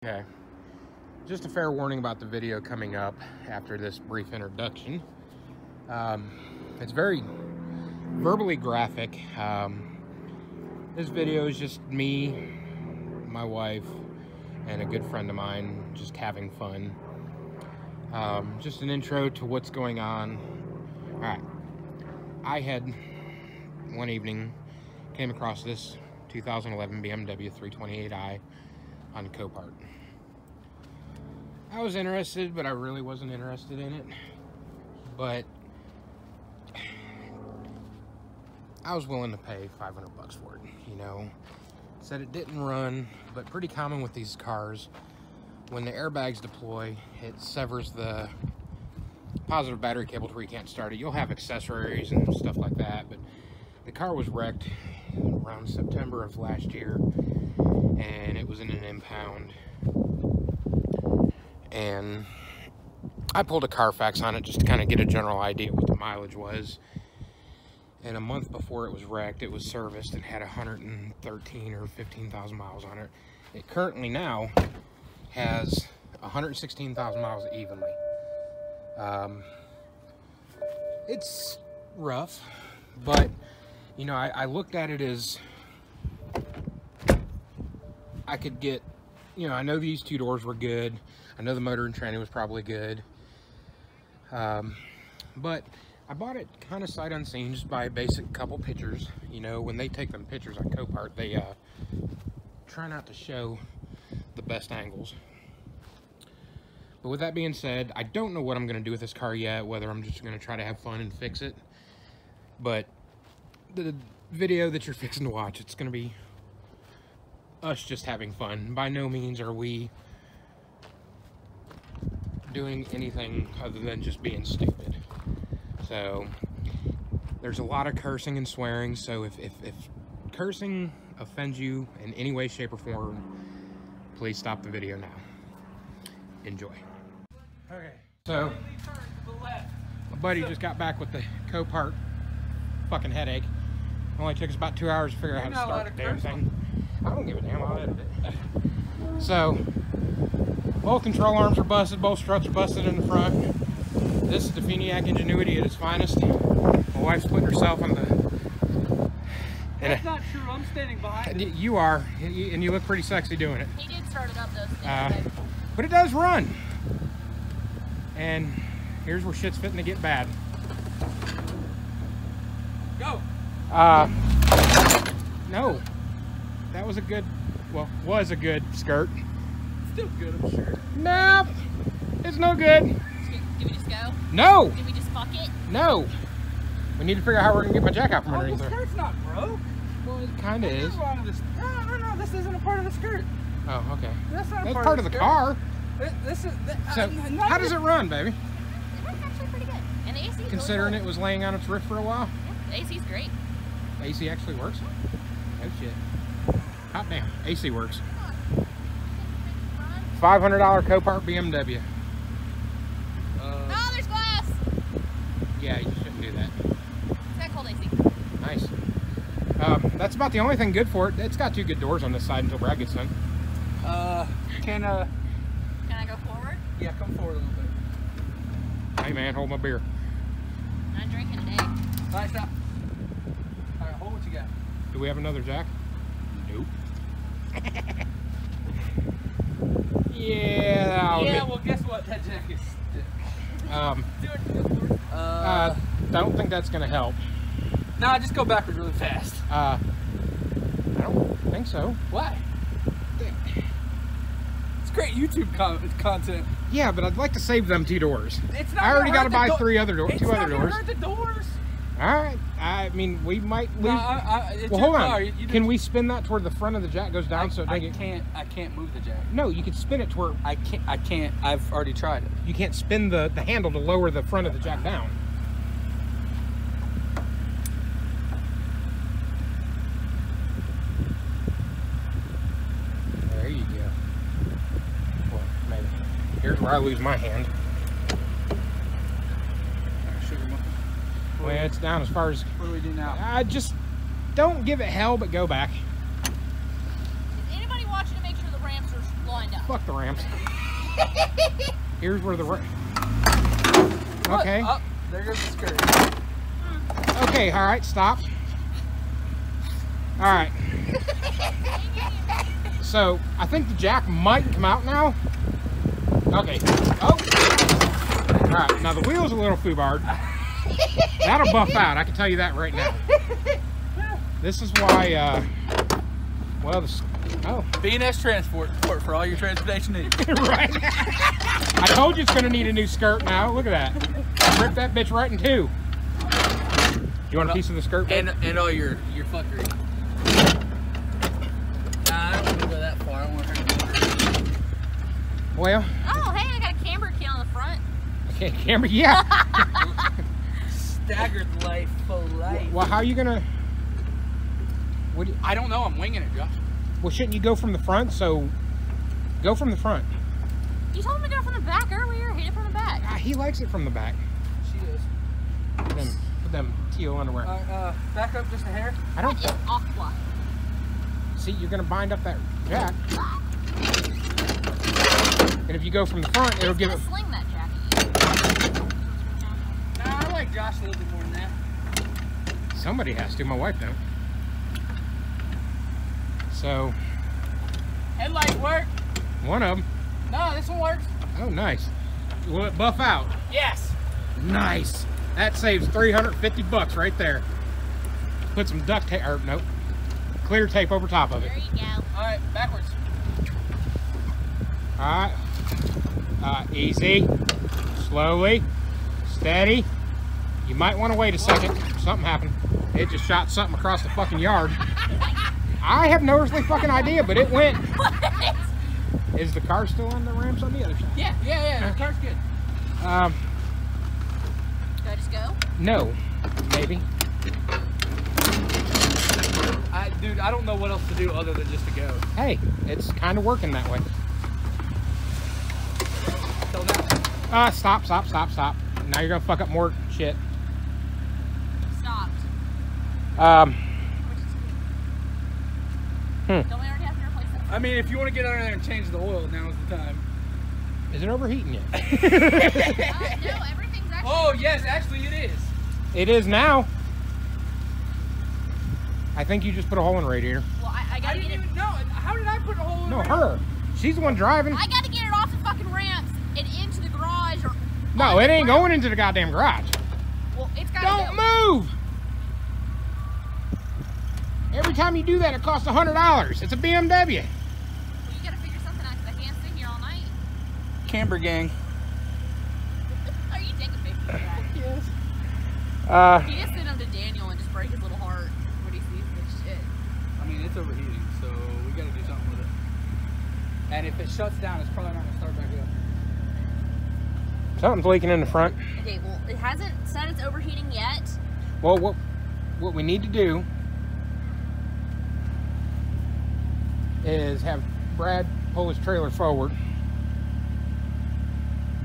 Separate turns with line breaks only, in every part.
Okay, just a fair warning about the video coming up after this brief introduction. It's very verbally graphic. This video is just me, my wife, and a good friend of mine just having fun. Just an intro to what's going on. All right, I had one evening came across this 2011 Bmw 328I on Copart. I was interested, but I really wasn't interested in it. But I was willing to pay $500 for it, you know. Said it didn't run, but pretty common with these cars. When the airbags deploy, it severs the positive battery cable to where you can't start it. You'll have accessories and stuff like that, but the car was wrecked around September of last year, and it was in an impound. And I pulled a Carfax on it just to kind of get a general idea what the mileage was. And a month before it was wrecked, it was serviced and had 113 or 15,000 miles on it. It currently now has 116,000 miles evenly. It's rough, but you know, I looked at it as I could get, you know, I know these two doors were good. I know the motor and tranny was probably good. But I bought it kind of sight unseen, just by a basic couple pictures. You know, when they take them pictures on Copart, they try not to show the best angles. But with that being said, I don't know what I'm going to do with this car yet, whether I'm just going to try to have fun and fix it. But the video that you're fixing to watch, it's going to be us just having fun. By no means are we doing anything other than just being stupid. So there's a lot of cursing and swearing, so if cursing offends you in any way, shape, or form, please stop the video now. Enjoy. Okay, so my buddy just got back with the Copart fucking headache. Only took us about 2 hours to figure out how to start the damn thing. I don't give a damn, I'll edit it. So both control arms are busted, both struts are busted in the front. This is the Feniac ingenuity at its finest. My wife's putting herself on the...
That's not true, I'm standing behind it.
You are, and you look pretty sexy doing it.
He did start it up though.
But it does run. And here's where shit's fitting to get bad.
Go!
No. That was a good, well, was a good skirt.
Still good, I'm sure.
Nope. It's no good.
Did we just go?
No.
Did we just fuck it?
No. We need to figure out how we're going to get my jack out from underneath
the
there.
skirt's not broke.
Well, it kind of is.
No, this isn't a part of the skirt.
Oh, okay.
That's not
That's part of the car.
This is...
So, how does it run, baby?
It runs actually pretty good. And the AC is
Considering
really
it was laying on its roof for a while?
Yeah, the AC's great.
AC actually works? No shit. Hot damn. AC works. $500 Copart BMW.
Oh, there's glass!
Yeah, you shouldn't do that.
It's got cold AC.
Nice. That's about the only thing good for it. It's got two good doors on this side until Brad gets done.
Can
I go forward?
Yeah, come forward a little bit.
Hey man, hold my beer.
I'm drinking today.
Alright, stop. Alright, hold what you got.
Do we have another jack? Nope. Yeah.
Well, guess what? That jack is stick.
Don't think that's gonna help.
Nah, just go backwards really fast.
I don't think so.
Why? It's great YouTube content.
Yeah, but I'd like to save them two doors.
It's not
I already got to buy
two
two other
it's
doors.
It's not gonna hurt the doors.
All right. I mean, we might lose.
No, it's
well, hold on. Can we spin that toward the front of the jack goes down so it doesn't get...
I can't move the jack.
No, you could spin it to where...
I can't. I've already tried it.
You can't spin the handle to lower the front of the jack down. There you go. Well, maybe. Here's where I lose my hand. Well, it's down as far as...
What do we do now?
I just don't give it hell, but go back.
Is anybody watching to make sure the ramps are lined up?
fuck the ramps. Here's where the okay.
Oh, there goes the skirt.
Okay, all right, stop. All right. So I think the jack might come out now. Okay. Oh. All right. Now the wheel's a little foobarred. That'll buff out. I can tell you that right now. This is why. Well,
B&S Transport for all your transportation needs.
right. I told you it's gonna need a new skirt now. Look at that. Rip that bitch right in two. You want a piece of the skirt?
And all your fuckery. Nah, I don't want to go that far. I don't want her to go.
Well.
Oh, hey, I got a camber key on the front.
Okay, camera. Yeah.
Staggered life for life.
Well, how are you gonna? What?
I don't know. I'm winging it, Josh.
Well, shouldn't you go from the front? So, go from the front.
You told me to go from the back earlier. Hit it from the back.
He likes it from the back.
She is.
Put them teal underwear.
Back up just a hair.
I don't.
What is aqua?
See, you're gonna bind up that jack. And if you go from the front, it'll give it.
Sling that jacket.
Nah, I like Josh a little bit more than that.
Somebody has to. My wife don't. So.
Headlights work.
One of them.
No, this one works.
Oh, nice. Will it buff out?
Yes.
Nice. That saves $350 right there. Put some duct tape, or nope, clear tape over top of it.
There you go.
All right, backwards.
All right. Easy. Slowly. Steady. You might want to wait a second. Something happened. It just shot something across the fucking yard. I have no earthly fucking idea, but it went.
What?
Is the car still on the ramps on the other side?
Yeah. The car's good.
Do I just go?
No. Maybe.
Dude, I don't know what else to do other than just to go.
Hey, it's kind of working that way.
So now.
Stop. Now you're gonna fuck up more shit.
Stopped.
Hmm.
Don't we already have to replace that?
I mean, if you want to get under there and change the oil, now's the time.
Is it overheating yet?
No, everything's actually.
Oh, yes, actually it is.
It is now. I think you just put a hole in the radiator.
Well, I
I
gotta
didn't
get it.
even know. How did I put a hole in
No,
the
her. She's the one driving.
I gotta get it off the fucking ramps and into the garage or.
No, it ain't going into the goddamn garage.
Well, it's gotta
Don't
go.
move. Every time you do that, it costs $100. It's a BMW.
Well, you gotta figure something out because I can't sit here all night.
Camber gang.
Are you taking pictures of that?
Yes.
You just send them to Daniel and just break his little heart when he sees this shit.
I mean, it's overheating, so we gotta do something with it. And if it shuts down, it's probably not gonna start back up.
Something's leaking in the front.
Okay, well, it hasn't said it's overheating yet.
Well, what we need to do is have Brad pull his trailer forward.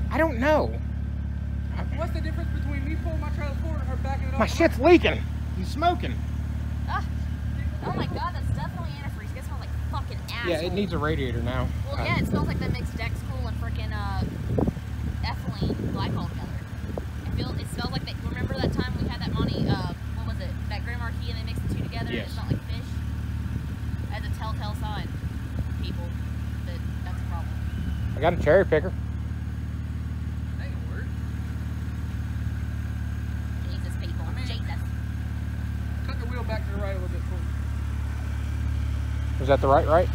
I don't know.
What's the difference between me pulling my trailer forward and her backing it up?
My shit's leaking. He's smoking.
Oh my god, that's definitely antifreeze. It smells like fucking asshole.
Yeah, it needs a radiator now.
Well, yeah, it smells like that mixed Dexcool and frickin' ethylene glycol together. It smells like that. Remember that time we had that Monty, what was it? That Grand Marquis and they mixed the two together
Yes.
and it smelled like fish? That's a telltale sign, people, that's a problem.
I got a cherry picker.
That ain't gonna work.
Jesus, people.
I mean-
Jesus.
Cut the wheel back to the right a little bit for me.
Was that the right?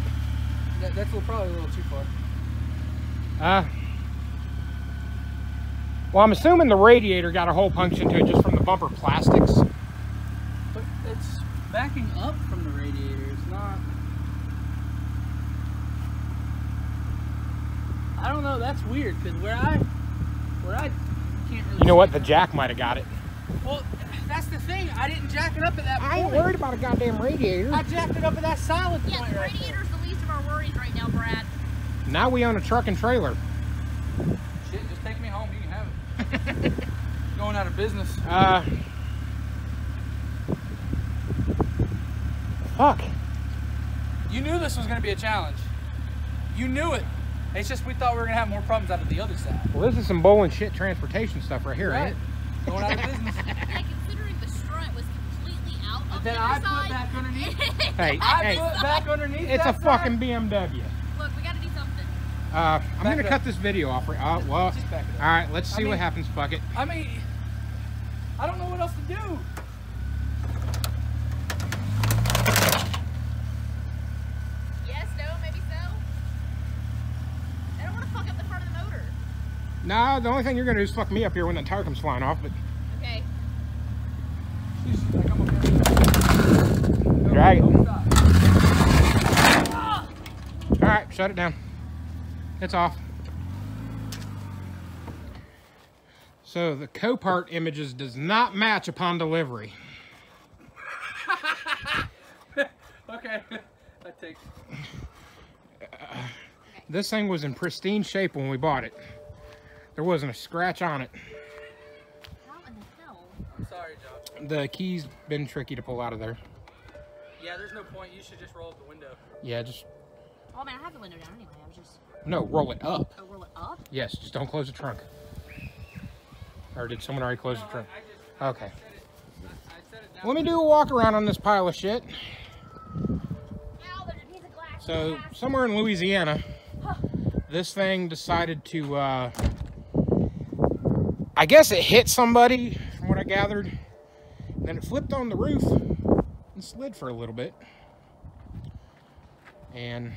That's probably a little too far.
Well, I'm assuming the radiator got a hole punched into it just from the bumper plastics.
But it's backing up from the radiator. It's not. I don't know. That's weird because where I can't really.
You know
see
what?
it.
The jack might have got it.
Well, that's the thing. I didn't jack it up at that
I ain't
point.
worried about a goddamn radiator.
I jacked it up at that solid
Yeah,
point
the
right there.
radiator's the least of our worries right now, Brad.
Now we own a truck and trailer.
Shit, just take me home. You can have it. Going out of business.
Fuck.
You knew this was going to be a challenge. You knew it. It's just we thought we were gonna have more problems out of the other side.
Well, this is some bowling shit transportation stuff right here,
Right.
ain't it?
Going out of business.
Yeah, considering the strut was completely out of the
Then
other
I
side.
put back underneath.
Hey,
I
hey,
put back underneath.
it's a
that
fucking
side.
BMW.
Look, we gotta do something.
I'm gonna
it up.
cut this video off. Well,
Just back it up.
all right, let's see
I
what
mean-
happens. Fuck it.
I mean, I don't know what else to do.
Yes, no, maybe so. I don't want to fuck up the front of the motor.
No, the only thing you're gonna do is fuck me up here when that tire comes flying off. But
Okay.
She's like, I'm okay.
Drag it.
Go inside.
all right, shut it down. It's off. So the Copart images does not match upon delivery.
Okay. I take.
This thing was in pristine shape when we bought it. There wasn't a scratch on it.
How in the hell?
I'm sorry, Josh.
The key's been tricky to pull out of there.
Yeah, there's no point. You should just roll up the window.
Yeah, just,
Oh man, I have the window down anyway. I was just.
no, roll it up.
Oh, roll it up?
Yes, just don't close the trunk. Or did someone already close the trunk? Okay.
I set it down.
Let me do a walk around on this pile of shit.
Ow, there's a piece of glass.
So, somewhere in Louisiana, this thing decided to, I guess it hit somebody, from what I gathered. And then it flipped on the roof and slid for a little bit. And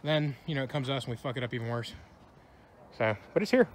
then, you know, it comes to us and we fuck it up even worse. So, but it's here.